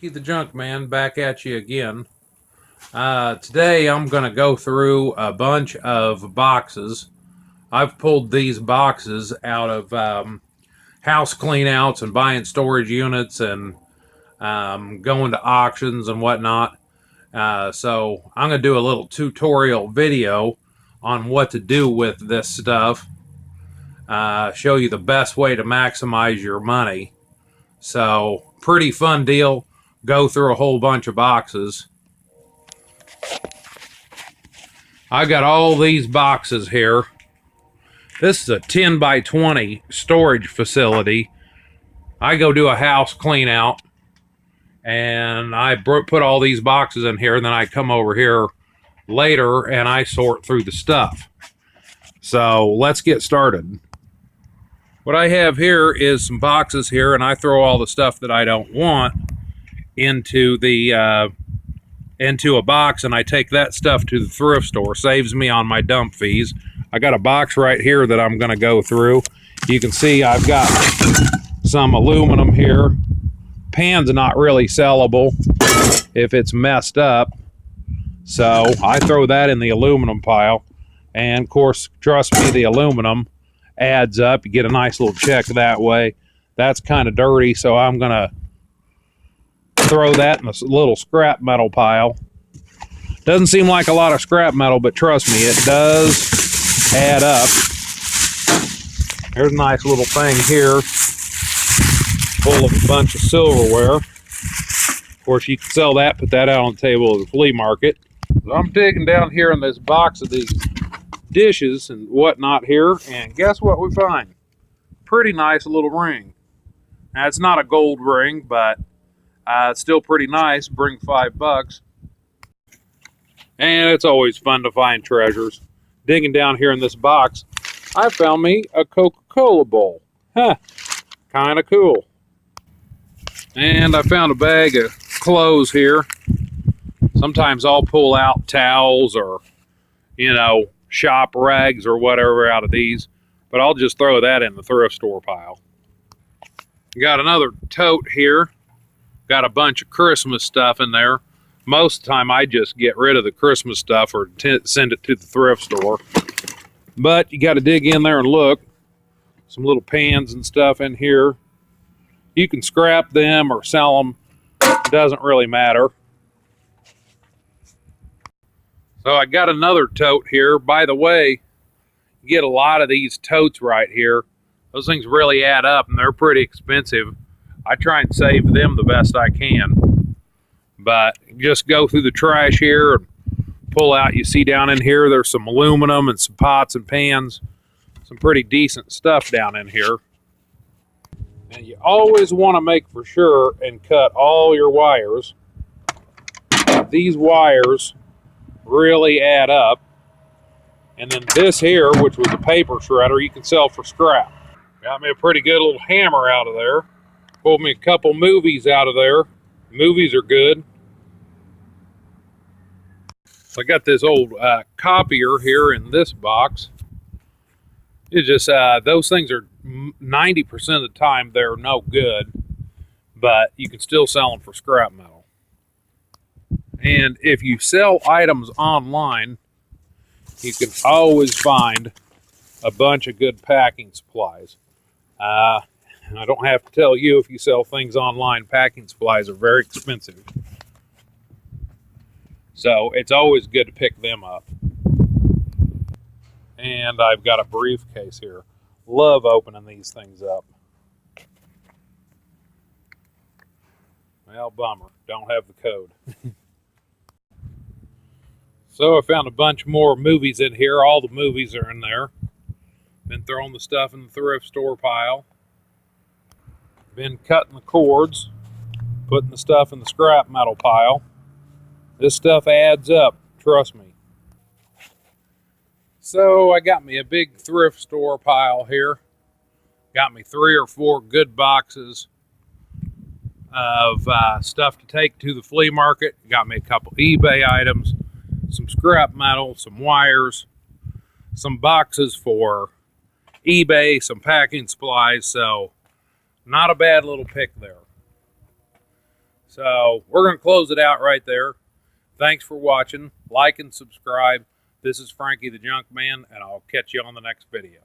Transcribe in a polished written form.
Keep the Junk Man back at you again. Today I'm going to go through a bunch of boxes. I've pulled these boxes out of house cleanouts and buying storage units and going to auctions and whatnot. So I'm going to do a little tutorial video on what to do with this stuff. Show you the best way to maximize your money. So pretty fun deal. Go through a whole bunch of boxes. I got all these boxes here. This is a 10 by 20 storage facility. I go do a house clean out and I put all these boxes in here, and then I come over here later and I sort through the stuff. So let's get started. What I have here is some boxes here, and I throw all the stuff that I don't want into a box, and I take that stuff to the thrift store. Saves me on my dump fees. I got a box right here that I'm going to go through. You can see I've got some aluminum here. Pan's not really sellable if it's messed up, so I throw that in the aluminum pile. And of course, trust me, the aluminum adds up. You get a nice little check that way. That's kind of dirty, so I'm going to throw that in a little scrap metal pile. Doesn't seem like a lot of scrap metal, but trust me, it does add up. There's a nice little thing here full of a bunch of silverware. Of course, you can sell that, put that out on the table at the flea market. So I'm digging down here in this box of these dishes and whatnot here, and guess what we find? Pretty nice little ring. Now, it's not a gold ring, but it's still pretty nice. Bring $5. And it's always fun to find treasures. Digging down here in this box, I found me a Coca-Cola bowl. Huh, kind of cool. And I found a bag of clothes here. Sometimes I'll pull out towels or, shop rags or whatever out of these, but I'll just throw that in the thrift store pile. Got another tote here. Got a bunch of Christmas stuff in there. Most of the time I just get rid of the Christmas stuff or send it to the thrift store. But you got to dig in there and look. Some little pans and stuff in here. You can scrap them or sell them. It doesn't really matter. So I got another tote here. By the way, you get a lot of these totes right here. Those things really add up, and they're pretty expensive. I try and save them the best I can. But just go through the trash here and pull out. You see down in here, there's some aluminum and some pots and pans. Some pretty decent stuff down in here. And you always want to make for sure and cut all your wires. These wires really add up. And then this here, which was a paper shredder, you can sell for scrap. Got me a pretty good little hammer out of there. Pulled me a couple movies out of there. Movies are good. So I got this old copier here in this box. It's just, those things are 90% of the time they're no good, but you can still sell them for scrap metal. And if you sell items online, you can always find a bunch of good packing supplies. I don't have to tell you, if you sell things online, packing supplies are very expensive. So it's always good to pick them up. And I've got a briefcase here. Love opening these things up. Well, bummer. Don't have the code. So I found a bunch more movies in here. All the movies are in there. Been throwing the stuff in the thrift store pile. Been cutting the cords. Putting the stuff in the scrap metal pile. This stuff adds up. Trust me. So I got me a big thrift store pile here. Got me 3 or 4 good boxes of stuff to take to the flea market. Got me a couple eBay items. Some scrap metal, some wires, some boxes for eBay, some packing supplies. So not a bad little pick there. So we're going to close it out right there. Thanks for watching. Like and subscribe. This is Frankie the Junk Man, and I'll catch you on the next video.